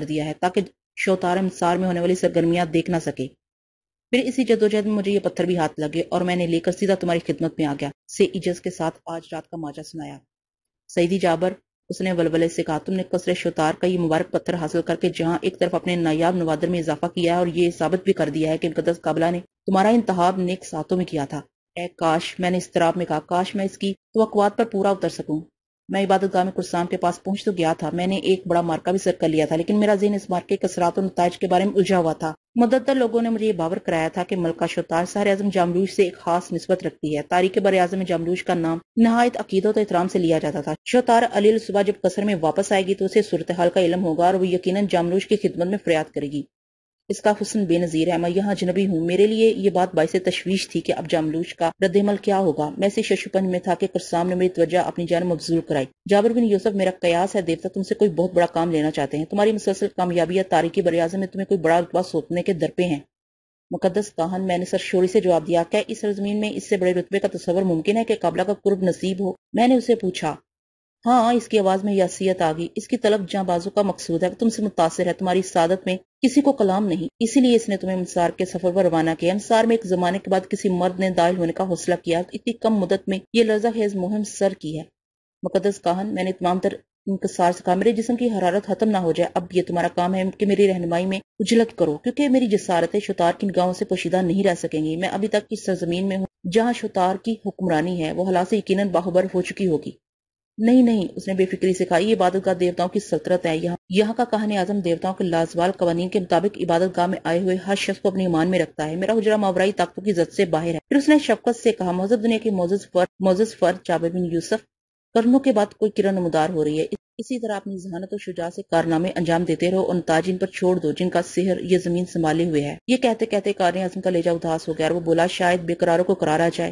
دیا ہے تاکہ شوتار مسار میں ہونے والی سرگرمیاں دیکھ نہ سکے۔ پھر اسی جدوجہد میں مجھے یہ پتھر بھی ہاتھ لگے اور میں نے لے کر سیدھا تمہاری خدمت میں آ گیا سے عجز کے ساتھ آج رات کا ماجرا سنایا۔ سیدی جابر، اس نے ولولے سے کہا، تم نے قصر شتار کا یہ مبارک پتھر حاصل کر کے جہاں ایک طرف اپنے نایاب نوادر میں اضافہ کیا ہے اور یہ ثابت بھی کر دیا ہے کہ مقدس اقابلا نے تمہارا انتخاب نیک ساتوں میں کیا تھا۔ اے کاش، میں نے اضطراب میں کہا، کاش میں اس کی توقعات پر پورا اتر سکوں۔ میں عبادت گاہ میں قرسام کے پاس پہنچ تو گیا تھا۔ میں نے ایک بڑا مارکا بھی سر کر لیا تھا، لیکن میرا ذہن اس مارکے کے اثرات و نتائج کے بارے میں الجھا ہوا تھا۔ مدتر لوگوں نے مجھے یہ باور کرایا تھا کہ ملکہ شتار سحر اعظم جاملوش سے ایک خاص نسبت رکھتی ہے۔ تاریخ بر اعظم میں جاملوش کا نام نہایت عقیدت و احترام سے لیا جاتا تھا۔ شتار علیل صبح جب قصر میں واپس آئے گی تو اسے صورتحال کا علم ہوگا اور وہ یقیناً جاملوش کی خدمت میں فریاد کرے گی۔ اس کا حسن بے نظیر ہے۔ میں یہاں اجنبی ہوں۔ میرے لیے یہ بات باعث تشویش تھی کہ اب جاملوش کا رد عمل کیا ہوگا۔ میں اسی ششپنج میں تھا کہ قرسام نے میری توجہ اپنی جانب مبذول کرائی۔ جابر بن یوسف، میرا قیاس ہے دیکھتا تم سے کوئی بہت بڑا کام لینا چاہتے ہیں۔ تمہاری مسلسل کامیابیاں تاریخی بر اعظم میں تمہیں کوئی بڑا رتبہ سونپنے کے درپے ہیں۔ مقدس کاہن، میں نے سرشوری سے جواب دیا، کیا اس سرزمین میں اس سے بڑے رتبے کا تصور ممکن ہے کہ اقابلا کا قرب نصیب ہو؟ میں نے اسے پوچھا۔ ہاں، اس کی آواز میں یاسیت آ گئی۔ اس کی طلب جاں بازو کا مقصود ہے، تم سے متاثر ہے، تمہاری سعادت میں کسی کو کلام نہیں، اسی لیے اس نے تمہیں مسار کے سفر پر روانہ کیا۔ مسار میں ایک زمانے کے بعد کسی مرد نے داخل ہونے کا حوصلہ کیا، اتنی کم مدت میں یہ لرزہ خیز مہم سر کی ہے۔ مقدس کاہن، میں نے تمام تر انکسار سے کہا، میرے جسم کی حرارت ختم نہ ہو جائے، اب یہ تمہارا کام ہے کہ میری رہنمائی میں اجلت کرو، کیونکہ میری جسارتیں شتار کی نگاہوں سے پوشیدہ نہیں رہ سکیں گی۔ میں ابھی تک اس سرزمین میں ہوں جہاں شتار کی حکمرانی ہے، وہ حالات سے یقیناً باخبر ہو چکی ہوگی۔ نہیں، اس نے بے فکری سے کہا، یہ عبادت گاہ دیوتاؤں کی سلطنت ہے۔ یہاں کا کاہن اعظم دیوتاؤں کے لازوال قوانین کے مطابق عبادت گاہ میں آئے ہوئے ہر شخص کو اپنی ایمان میں رکھتا ہے۔ میرا حجرہ ماورائی طاقتوں کی زد سے باہر ہے۔ پھر اس نے شفقت سے کہا، مہذب دنیا کے معزز فرد جابر بن یوسف، کرنوں کے بعد کوئی کرن نمودار ہو رہی ہے۔ اسی طرح اپنی ذہانت و شجاعت سے کارنامے انجام دیتے رہو اور نتائج ان پر چھوڑ دو جن کا سحر یہ زمین سنبھالے ہوئے ہے۔ یہ کہتے کہتے کاہن اعظم کا لہجہ اداس ہو گیا اور وہ بولا، شاید بے قراروں کو قرار آ جائے۔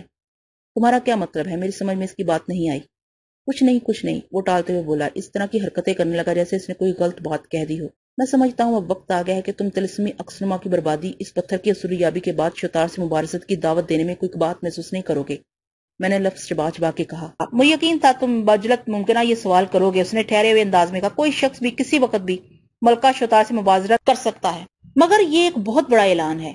تمہارا کیا مطلب ہے؟ میری سمجھ میں اس کی بات نہیں آئی۔ کچھ نہیں، وہ ٹالتے ہوئے بولا، اس طرح کی حرکتیں کرنے لگا جیسے اس نے کوئی غلط بات کہہ دی ہو۔ میں سمجھتا ہوں اب وقت آ گیا ہے کہ تم طلسمی عکسنما کی بربادی، اس پتھر کی عصوریابی کے بعد شتار سے مبارزت کی دعوت دینے میں کوئی بات محسوس نہیں کرو گے۔ میں نے لفظ چبا کے کہا، مجھے یقین تھا تم بجلت ممکنہ یہ سوال کرو گے۔ اس نے ٹھہرے ہوئے انداز میں کہا، کوئی شخص بھی کسی وقت بھی ملکہ شتار سے مبارزت کر سکتا ہے، مگر یہ ایک بہت بڑا اعلان ہے۔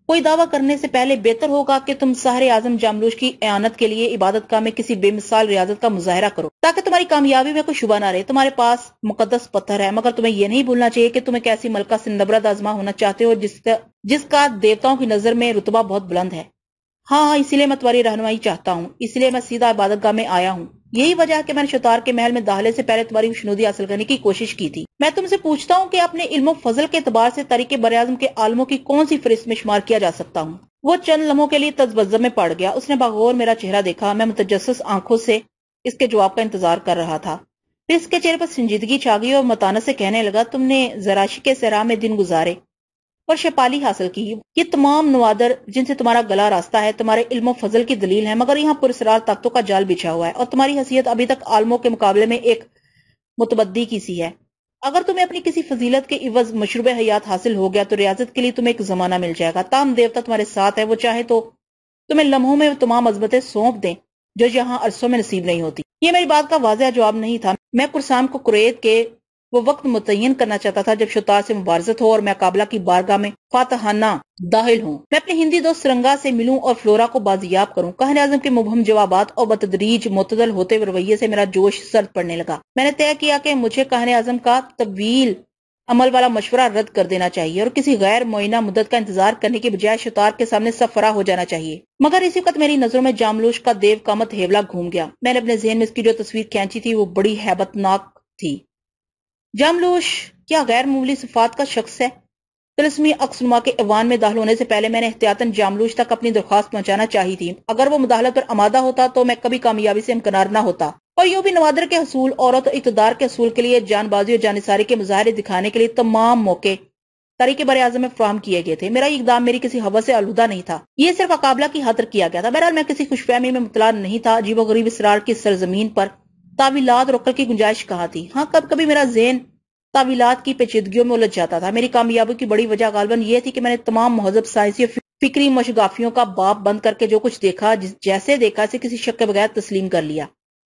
کوئی دعویٰ کرنے سے پہلے بہتر ہوگا کہ تم سحر اعظم جاملوش کی اعانت کے لیے عبادت گاہ میں کسی بے مثال ریاضت کا مظاہرہ کرو تاکہ تمہاری کامیابی میں کوئی شبہ نہ رہے۔ تمہارے پاس مقدس پتھر ہے، مگر تمہیں یہ نہیں بھولنا چاہیے کہ تم ایک ایسی ملکہ سے نبرد آزما ہونا چاہتے ہو جس کا دیوتاؤں کی نظر میں رتبہ بہت بلند ہے۔ ہاں، اسی لیے میں تمہاری رہنمائی چاہتا ہوں، اس لیے میں سیدھا عبادت گاہ میں آیا ہوں۔ یہی وجہ ہے کہ میں نے شتار کے محل میں داخلے سے پہلے تمہاری خوشنودی حاصل کرنے کی کوشش کی تھی۔ میں تم سے پوچھتا ہوں کہ اپنے علم و فضل کے اعتبار سے تاریخ براعظم کے عالموں کی کون سی فہرست میں شمار کیا جا سکتا ہوں؟ وہ چند لمحوں کے لیے تذبذب میں پڑ گیا۔ اس نے بغور میرا چہرہ دیکھا۔ میں متجسس آنکھوں سے اس کے جواب کا انتظار کر رہا تھا۔ پھر اس کے چہرے پر سنجیدگی چھا گئی اور متانت سے کہنے لگا، تم نے زراشی کے صحرا میں دن گزارے اور شپالی حاصل کی، یہ تمام نوادر جن سے تمہارا گلا راستہ ہے تمہارے علم و فضل کی دلیل ہے، مگر یہاں پراسرار طاقتوں کا جال بچھا ہوا ہے اور تمہاری حیثیت ابھی تک عالموں کے مقابلے میں ایک متبدی کی سی ہے۔ اگر تمہیں اپنی کسی فضیلت کے عوض مشروب حیات حاصل ہو گیا تو ریاضت کے لیے تمہیں ایک زمانہ مل جائے گا۔ تام دیوتا تمہارے ساتھ ہے، وہ چاہے تو تمہیں لمحوں میں تمام عظمتیں سونپ دیں جو یہاں عرصوں میں نصیب نہیں ہوتی۔ یہ میری بات کا واضح جواب نہیں تھا۔ میں قرسام کو قریت کے وہ وقت متعین کرنا چاہتا تھا جب شطار سے مبارزت ہو اور میں اقابلا کی بارگاہ میں فاتحانہ داخل ہوں، میں اپنے ہندی دوست سرنگا سے ملوں اور فلورا کو بازیاب کروں۔ قاہر اعظم کے مبہم جوابات اور بتدریج معتدل ہوتے ہوئے رویے سے میرا جوش سرد پڑنے لگا۔ میں نے طے کیا کہ مجھے قاہر اعظم کا طویل عمل والا مشورہ رد کر دینا چاہیے اور کسی غیر معینہ مدت کا انتظار کرنے کی بجائے شطار کے سامنے سب فرا ہو جانا چاہیے۔ مگر اسی وقت میری نظروں میں جاملوش کا دیو کامت ہیولا گھوم گیا۔ میں نے اپنے ذہن میں اس کی جو تصویر کھینچی تھی وہ بڑی ہیبت ناک تھی۔ جاملوش کیا غیر معمولی صفات کا شخص ہے؟ طلسمی عکسنما کے ایوان میں داخل ہونے سے پہلے میں نے احتیاطاً جاملوش تک اپنی درخواست پہنچانا چاہی تھی۔ اگر وہ مداخلت پر آمادہ ہوتا تو میں کبھی کامیابی سے امکنار نہ ہوتا، اور یوں بھی نوادر کے حصول، عورت اور اقتدار کے حصول کے لیے جان بازی اور جانثاری کے مظاہرے دکھانے کے لیے تمام موقع تاریخ بر اعظم میں فراہم کیے گئے تھے۔ میرا یہ اقدام میری کسی حوث سے آلودہ نہیں تھا، یہ صرف اقابلا کی خاطر کیا گیا تھا۔ بہرحال میں کسی خوش فہمی میں مبتلا نہیں تھا۔ عجیب و غریب اسرار کی سرزمین پر تعویلات اور عقل کی گنجائش کہاں تھی؟ ہاں، کبھی کبھی میرا ذہن تعویلات کی پیچیدگیوں میں الجھ جاتا تھا۔ میری کامیابی کی بڑی وجہ غالباً یہ تھی کہ میں نے تمام مہذب سائنسی اور فکری مشغافیوں کا باب بند کر کے جو کچھ دیکھا، جیسے دیکھا، اسے کسی شک کے بغیر تسلیم کر لیا۔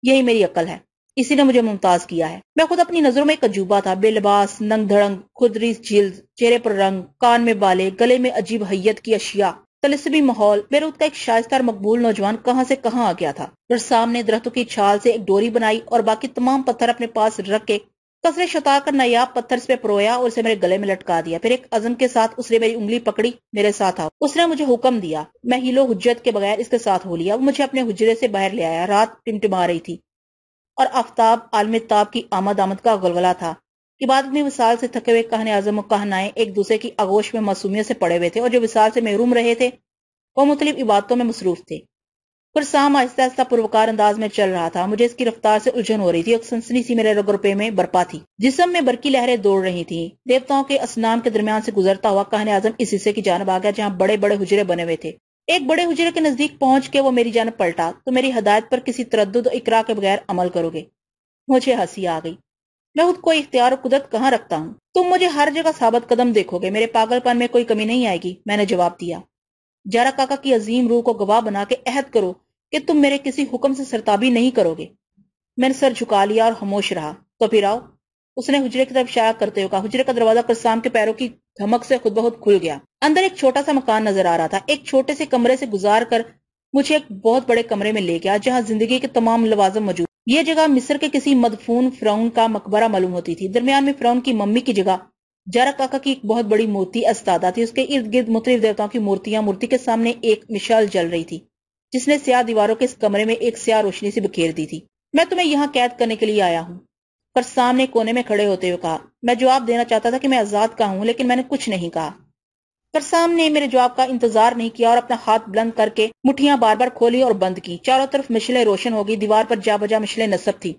یہی میری عقل ہے، اسی نے مجھے ممتاز کیا ہے۔ میں خود اپنی نظروں میں ایک عجوبہ تھا، بے لباس، ننگ دھڑنگ، خودریز جلد، چہرے پر رنگ، کان میں بالے، گلے میں عجیب حیت کی اشیاء، طلسمی ماحول۔ بیروت کا ایک شائستہ اور مقبول نوجوان کہاں سے کہاں آ گیا تھا۔ رسام نے درختوں کی چھال سے ایک ڈوری بنائی اور باقی تمام پتھر اپنے پاس رکھ کے کثرے شطار کا نایاب پتھر اس پہ پرویا اور اسے میرے گلے میں لٹکا دیا۔ پھر ایک عزم کے ساتھ اس نے میری انگلی پکڑی، میرے ساتھ آؤ۔ اس نے مجھے حکم دیا، میں ہیلو حجت کے بغیر اس کے ساتھ ہو لیا۔ وہ مجھے اپنے حجرے سے باہر لے آیا۔ رات ٹمٹما رہی تھی اور آفتاب عالم تاب کی آمد کا غلغلہ تھا۔ عبادت میں وصال سے تھکے ہوئے کہنے اعظم و کہنائیں ایک دوسرے کی آغوش میں معصومیت سے پڑے ہوئے تھے، اور جو وصال سے محروم رہے تھے وہ مختلف عبادتوں میں مصروف تھے۔ قرسام آہستہ آہستہ پروکار انداز میں چل رہا تھا۔ مجھے اس کی رفتار سے الجھن ہو رہی تھی، ایک سنسنی سی میرے رگ رپے میں برپا تھی، جسم میں برقی لہریں دوڑ رہی تھیں۔ دیوتاؤں کے اصنام کے درمیان سے گزرتا ہوا کہنے اعظم اس حصے کی جانب آ گیا جہاں بڑے بڑے حجرے بنے ہوئے تھے۔ ایک بڑے حجرے کے نزدیک پہنچ کے وہ میری جانب پلٹا، تو میری ہدایت پر کسی تردد اور اکراہ کے بغیر عمل کرو گے؟ مجھے ہنسی آ گئی۔ میں خود کو اختیار و قدرت کہاں رکھتا ہوں؟ تم مجھے ہر جگہ ثابت قدم دیکھو گے، میرے پاگل پن میں کوئی کمی نہیں آئے گی، میں نے جواب دیا۔ جاراکاکا کی عظیم روح کو گواہ بنا کے عہد کرو کہ تم میرے کسی حکم سے سرتابی نہیں کرو گے۔ میں نے سر جھکا لیا اور خاموش رہا۔ تو پھر آؤ، اس نے حجرے کی طرف اشارہ کرتے ہوئے کہا۔ حجرے کا دروازہ قرسام کے پیروں کی دھمک سے خود بخود کھل گیا۔ اندر ایک چھوٹا سا مکان نظر آ رہا تھا۔ ایک چھوٹے سے کمرے سے گزار کر مجھے ایک بہت بڑے کمرے میں لے گیا جہاں زندگی کے تمام لوازم موجود۔ یہ جگہ مصر کے کسی مدفون فرعون کا مقبرہ معلوم ہوتی تھی۔ درمیان میں فرعون کی ممی کی جگہ جاراکاکا کی ایک بہت بڑی مورتی استادہ تھی۔ اس کے ارد گرد مختلف دیوتاؤں کی مورتیاں، مورتی کے سامنے ایک مشعل جل رہی تھی جس نے سیاہ دیواروں کے اس کمرے میں ایک سیاہ روشنی سے بکھیر دی تھی۔ میں تمہیں یہاں قید کرنے کے لیے آیا ہوں، قرسام نے کونے میں کھڑے ہوتے ہوئے کہا۔ میں جواب دینا چاہتا تھا کہ میں آزاد کا ہوں، لیکن میں نے کچھ نہیں کہا۔ قرسام نے میرے جواب کا انتظار نہیں کیا اور اپنا ہاتھ بلند کر کے مٹھیاں بار بار کھولی اور بند کی۔ چاروں طرف مشلیں روشن ہو گئی، دیوار پر جا بجا مشلیں نصب تھی۔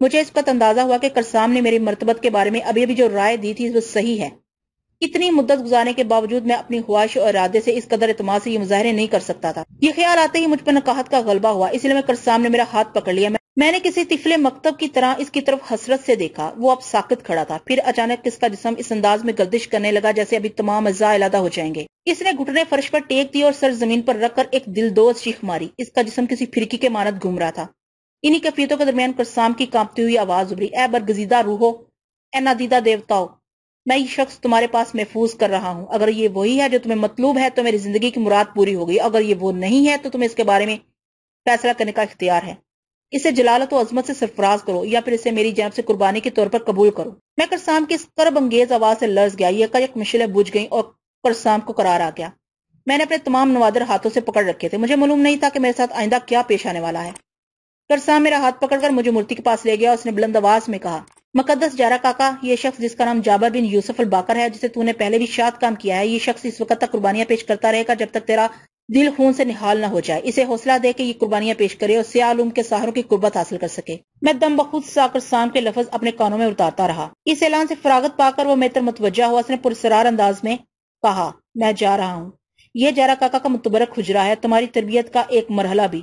مجھے اس وقت اندازہ ہوا کہ قرسام نے میری مرتبت کے بارے میں ابھی جو رائے دی تھی وہ صحیح ہے۔ اتنی مدت گزارنے کے باوجود میں اپنی خواہش اور ارادے سے اس قدر اعتماد سے یہ مظاہرے نہیں کر سکتا تھا۔ یہ خیال آتے ہی مجھ پر نقاہت کا غلبہ ہوا، اس لیے میں قرسام نے میرا ہاتھ پکڑ لیا۔ میں نے کسی طفل مکتب کی طرح اس کی طرف حسرت سے دیکھا۔ وہ اب ساکت کھڑا تھا۔ پھر اچانک اس کا جسم اس انداز میں گردش کرنے لگا جیسے ابھی تمام اعضاء علیحدہ ہو جائیں گے۔ اس نے گھٹنے فرش پر ٹیک دی اور سر زمین پر رکھ کر ایک دلدوز چیخ ماری۔ اس کا جسم کسی پھرکی کے مانند گھوم رہا تھا۔ انہی کیفیتوں کے درمیان قرسام کی کانپتی ہوئی آواز ابھری، اے برگزیدہ روحو، اے نادیدہ دیوتاؤ، میں یہ شخص تمہارے پاس محفوظ کر رہا ہوں۔ اگر یہ وہی ہے جو تمہیں مطلوب ہے تو میری زندگی کی مراد پوری ہوگی، اگر یہ وہ نہیں ہے تو تمہیں اس کے بارے میں فیصلہ کرنے کا اختیار ہے۔ اسے جلالت و عظمت سے سرفراز کرو یا پھر اسے میری جانب سے قربانی کے طور پر قبول کرو۔ میں قرسام کی اس کرب انگیز آواز سے لرز گیا۔ یہ یک مشلیں بجھ گئیں اور قرسام کو قرار آ گیا۔ میں نے اپنے تمام نوادر ہاتھوں سے پکڑ رکھے تھے۔ مجھے معلوم نہیں تھا کہ میرے ساتھ آئندہ کیا پیش آنے والا ہے۔ قرسام میرا ہاتھ پکڑ کر مجھے مورتی کے پاس لے گیا۔ اس نے بلند آواز میں کہا، مقدس جاراکاکا، یہ شخص جس کا نام جابر بن یوسف الباقر ہے، جسے تو نے پہلے بھی شاد کام کیا ہے، یہ شخص اس وقت تک قربانیاں پیش کرتا رہے گا جب تک تیرا دل خون سے نحال نہ ہو جائے، اسے حوصلہ دے کہ یہ قربانیاں پیش کرے اور سیاہ علوم کے سہاروں کی قربت حاصل کر سکے۔ میں دم بخود ساکر سام کے لفظ اپنے کانوں میں اتارتا رہا۔ اس اعلان سے فراغت پا کر وہ میرے طرف متوجہ ہوا۔ اس نے پرسرار انداز میں کہا، میں جا رہا ہوں، یہ جاراکاکا کا متبرک حجرا ہے، تمہاری تربیت کا ایک مرحلہ بھی۔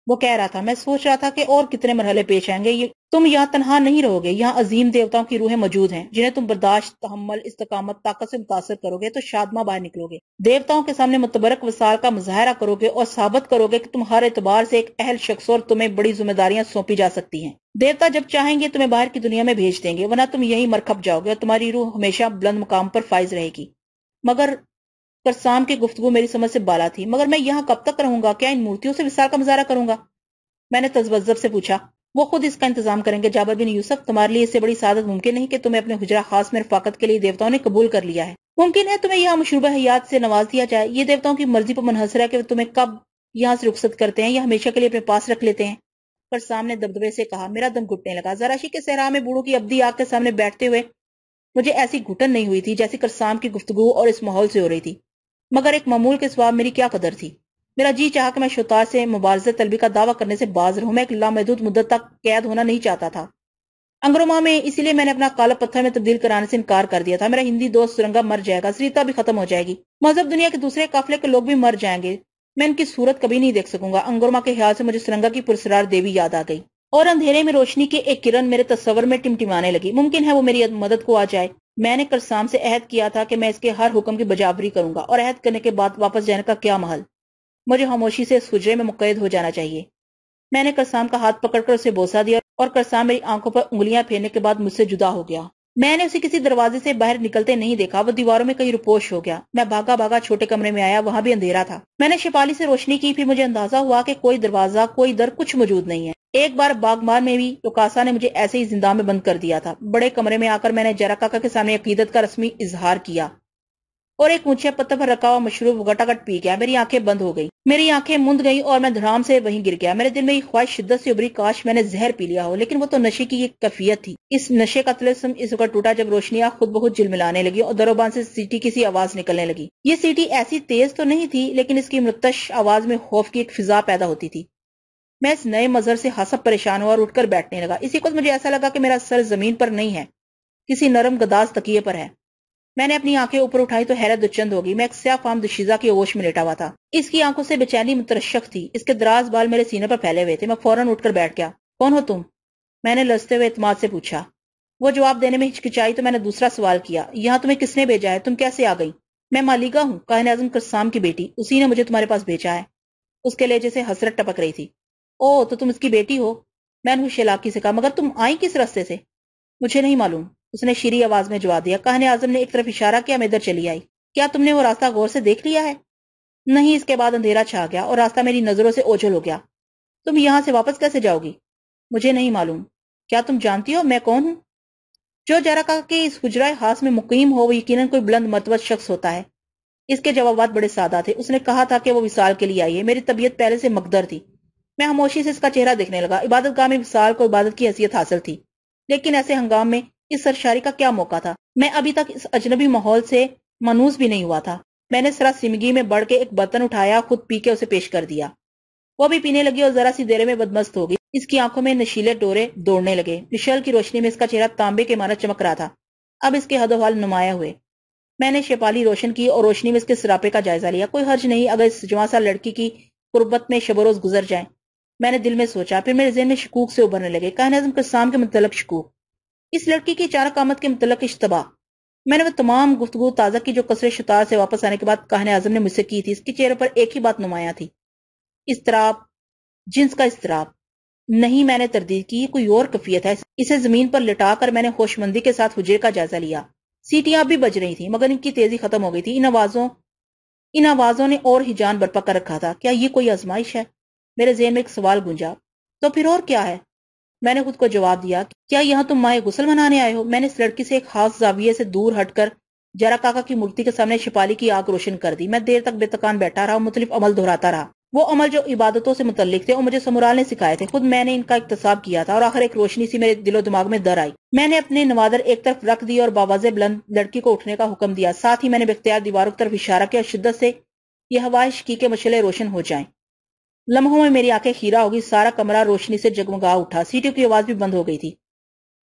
وہ کہہ رہا تھا، میں سوچ رہا تھا کہ اور کتنے مرحلے پیش آئیں گے، تم یہاں تنہا نہیں رہو گے، یہاں عظیم دیوتاؤں کی روحیں موجود ہیں جنہیں تم برداشت، تحمل، استقامت، طاقت سے متاثر کرو گے تو شادماں باہر نکلو گے، دیوتاؤں کے سامنے متبرک وصال کا مظاہرہ کرو گے اور ثابت کرو گے کہ تم ہر اعتبار سے ایک اہل شخص اور تمہیں بڑی ذمہ داریاں سونپی جا سکتی ہیں۔ دیوتا جب چاہیں گے تمہیں باہر کی دنیا میں بھیج دیں گے، ورنہ تم یہیں مرکھپ جاؤ گے اور تمہاری روح ہمیشہ بلند مقام پر فائز رہے گی۔ مگر کرسام کی گفتگو میری سمجھ سے بالا تھی۔ مگر میں یہاں کب تک رہوں گا؟ کیا ان مورتیوں سے وصال کا مظاہرہ کروں گا؟ میں نے تذبذب سے پوچھا۔ وہ خود اس کا انتظام کریں گے جابر بن یوسف، تمہارے لیے اس سے بڑی سعادت ممکن نہیں کہ تمہیں اپنے حجرہ خاص میں رفاقت کے لیے دیوتاؤں نے قبول کر لیا ہے۔ ممکن ہے تمہیں یہاں مشروبہ حیات سے نواز دیا جائے، یہ دیوتاؤں کی مرضی پر منحصر ہے کہ وہ تمہیں کب یہاں سے رخصت کرتے ہیں یا ہمیشہ کے لیے اپنے پاس رکھ لیتے ہیں۔ پر سامنے دبدبے سے کہا، میرا دم گھٹنے لگا۔ زراشی کے صحرا میں بوڑھوں کی ابدی آگ کے سامنے بیٹھتے ہوئے مجھے ایسی گھٹن نہیں ہوئی تھی جیسی کرسام کی گفتگو اور اس ماحول سے ہو رہی تھی، مگر ایک معمول کے سوا میری کیا قدر تھی۔ میرا جی چاہا کہ میں شطار سے مبارزہ طلبی کا دعویٰ کرنے سے باز رہوں، میں ایک لامحدود مدت تک قید ہونا نہیں چاہتا تھا انگروما میں، اسی لیے میں نے اپنا قالب پتھر میں تبدیل کرانے سے انکار کر دیا تھا۔ میرا ہندی دوست سرنگا مر جائے گا، سریتا بھی ختم ہو جائے گی، مذہب دنیا کے دوسرے قافلے کے لوگ بھی مر جائیں گے، میں ان کی صورت کبھی نہیں دیکھ سکوں گا۔ انگروما کے خیال سے مجھے سرنگا کی پرسرار دیوی یاد آ گئی اور اندھیرے میں روشنی کی ایک کرن میرے تصور میں ٹمٹمانے لگی۔ ممکن ہے وہ میری مدد کو آ جائے۔ میں نے کرسام سے عہد کیا تھا کہ میں اس کے ہر حکم کی بجاوری کروں گا، اور عہد کرنے کے بعد واپس جانے کا کیا محل؟ مجھے خاموشی سے اس حجرے میں مقید ہو جانا چاہیے۔ میں نے کرسام کا ہاتھ پکڑ کر اسے بوسہ دیا اور کرسام میری آنکھوں پر انگلیاں پھیرنے کے بعد مجھ سے جدا ہو گیا۔ میں نے اسے کسی دروازے سے باہر نکلتے نہیں دیکھا، وہ دیواروں میں کہیں روپوش ہو گیا۔ میں بھاگا بھاگا چھوٹے کمرے میں آیا، وہاں بھی اندھیرا تھا۔ میں نے شپالی سے روشنی کی، پھر مجھے اندازہ ہوا کہ کوئی دروازہ، کوئی در، کچھ موجود نہیں ہے۔ ایک بار باغمار میں بھی لوکاسا نے مجھے ایسے ہی زندان میں بند کر دیا تھا۔ بڑے کمرے میں آ کر میں نے جاراکاکا کے سامنے عقیدت کا رسمی اظہار کیا اور ایک اونچے پتھر پر رکھا ہوا مشروب گٹاگٹ پی گیا۔ میری آنکھیں بند ہو گئی، میری آنکھیں مند گئی اور میں دھڑام سے وہیں گر گیا۔ میرے دل میں یہ خواہش شدت سے ابھری، کاش میں نے زہر پی لیا ہو، لیکن وہ تو نشے کی ایک کیفیت تھی۔ اس نشے کا طلسم اس وقت ٹوٹا جب روشنیاں خود بخود جلملانے لگی اور دروبان سے سیٹی کی سی آواز نکلنے لگی۔ یہ سیٹی ایسی تیز تو نہیں تھی، لیکن اس کی مرتش آواز میں خوف کی ایک فضا پیدا ہوتی تھی۔ میں اس نئے منظر سے حسب پریشان ہوا اور اٹھ کر بیٹھنے لگا۔ اسی وقت مجھے ایسا لگا کہ میرا سر زمین پر نہیں ہے، کسی نرم گداز تکیے پر ہے۔ میں نے اپنی آنکھیں اوپر اٹھائی تو حیرت دوچند ہوگی۔ میں ایک سیاہ فام دوشیزہ کی آغوش میں لیٹا ہوا تھا۔ اس کی آنکھوں سے بے چینی مترشق تھی، اس کے دراز بال میرے سینے پر پھیلے ہوئے تھے۔ میں فوراً اٹھ کر بیٹھ گیا۔ کون ہو تم؟ میں نے لرزتے ہوئے اعتماد سے پوچھا۔ وہ جواب دینے میں ہچکچائی تو میں نے دوسرا سوال کیا، یہاں تمہیں کس نے بھیجا ہے؟ تم کیسے آ گئی؟ میں مالیگا ہوں، قائد اعظم کرسام کی بیٹی، اسی نے مجھے تمہارے پاس بھیجا ہے۔ اس کے لہجے سے حسرت ٹپک رہی تھی۔ او، تو تم اس کی بیٹی ہو؟ میں نے شلاکی سے کہا، مگر تم آئی کس راستے سے؟ مجھے نہیں معلوم، اس نے شیریں آواز میں جواب دیا۔ قائد اعظم نے ایک طرف اشارہ کیا، میں ادھر چلی آئی۔ کیا تم نے وہ راستہ غور سے دیکھ لیا ہے؟ نہیں، اس کے بعد اندھیرا چھا گیا اور راستہ میری نظروں سے اوجھل ہو گیا۔ تم یہاں سے واپس کیسے جاؤ گی؟ مجھے نہیں معلوم۔ کیا تم جانتی ہو میں کون ہوں؟ جو جاراکاکا کے اس حجرہ خاص میں مقیم ہو وہ یقیناً کوئی بلند مرتبہ شخص ہوتا ہے۔ اس کے جوابات بڑے سادہ تھے۔ اس نے کہا تھا کہ وہ وصال کے لیے آئی ہے۔ میری طبیعت پہلے سے مقدر تھی۔ میں خاموشی سے اس کا چہرہ دیکھنے لگا۔ عبادت گاہ میں وصال کو عبادت کی حیثیت حاصل تھی، لیکن ایسے ہنگام میں اس سرشاری کا کیا موقع تھا؟ میں ابھی تک اس اجنبی ماحول سے مانوس بھی نہیں ہوا تھا۔ میں نے سراسیمگی میں بڑھ کے ایک برتن اٹھایا، خود پی کے اسے پیش کر دیا۔ وہ بھی پینے لگی اور ذرا سی دیر میں بدمست ہو گئی۔ اس کی آنکھوں میں نشیلے ڈورے دوڑنے لگے۔ مشعل کی روشنی میں اس کا چہرہ تانبے کے مانند چمک رہا تھا۔ اب اس کے حد و حال نمایاں ہوئے۔ میں نے شپالی روشن کی اور روشنی میں اس کے سراپے کا جائزہ لیا۔ کوئی حرج نہیں اگر اس جوان سا لڑکی کی قربت میں شب و روز گزر جائیں، میں نے دل میں سوچا۔ پھر میرے ذہن میں شکوک سے ابھرنے لگے، قائد اعظم کرسام کے متعلق شکوک، اس لڑکی کی اچانک آمد کے متعلق اشتباہ۔ میں نے وہ تمام گفتگو تازہ کی جو قصر شطار سے واپس آنے کے بعد قائد اعظم نے مجھ سے کی تھی۔ اس کے چہرے پر ایک ہی بات نمایاں تھی، اضطراب، جنس کا اضطراب۔ نہیں، میں نے تردید کی، یہ کوئی اور کیفیت ہے۔ اسے زمین پر لٹا کر میں نے ہوشمندی کے ساتھ حجرے کا جائزہ لیا۔ سیٹیاں اب بھی بج رہی تھیں، مگر ان کی تیزی ختم ہو گئی تھی۔ ان آوازوں نے اور ہی جان برپا کر رکھا تھا۔ کیا یہ کوئی آزمائش ہے؟ میرے ذہن میں ایک سوال گونجا۔ تو پھر اور کیا ہے؟ میں نے خود کو جواب دیا، کیا یہاں تم مائع غسل منانے آئے ہو؟ میں نے اس لڑکی سے ایک خاص زاویے سے دور ہٹ کر جاراکاکا کی مورتی کے سامنے شپالی کی آگ روشن کر دی۔ میں دیر تک بے تکان بیٹھا رہا اور مختلف عمل دہراتا رہا، وہ عمل جو عبادتوں سے متعلق تھے اور مجھے سمورال نے سکھائے تھے۔ خود میں نے ان کا اکتساب کیا تھا اور آخر ایک روشنی سی میرے دل و دماغ میں در آئی۔ میں نے اپنے نوادر ایک طرف رکھ دی اور باوازے بلند لڑکی کو اٹھنے کا حکم دیا۔ ساتھ ہی میں نے باختیار دیواروں کی طرف اشارہ کیا اور شدت سے یہ ہوائش کی کہ مشعلیں روشن ہو جائیں۔ لمحوں میں میری آنکھیں خیرہ ہوگی، سارا کمرہ روشنی سے جگمگا اٹھا، سیٹیوں کی آواز بھی بند ہو گئی تھی۔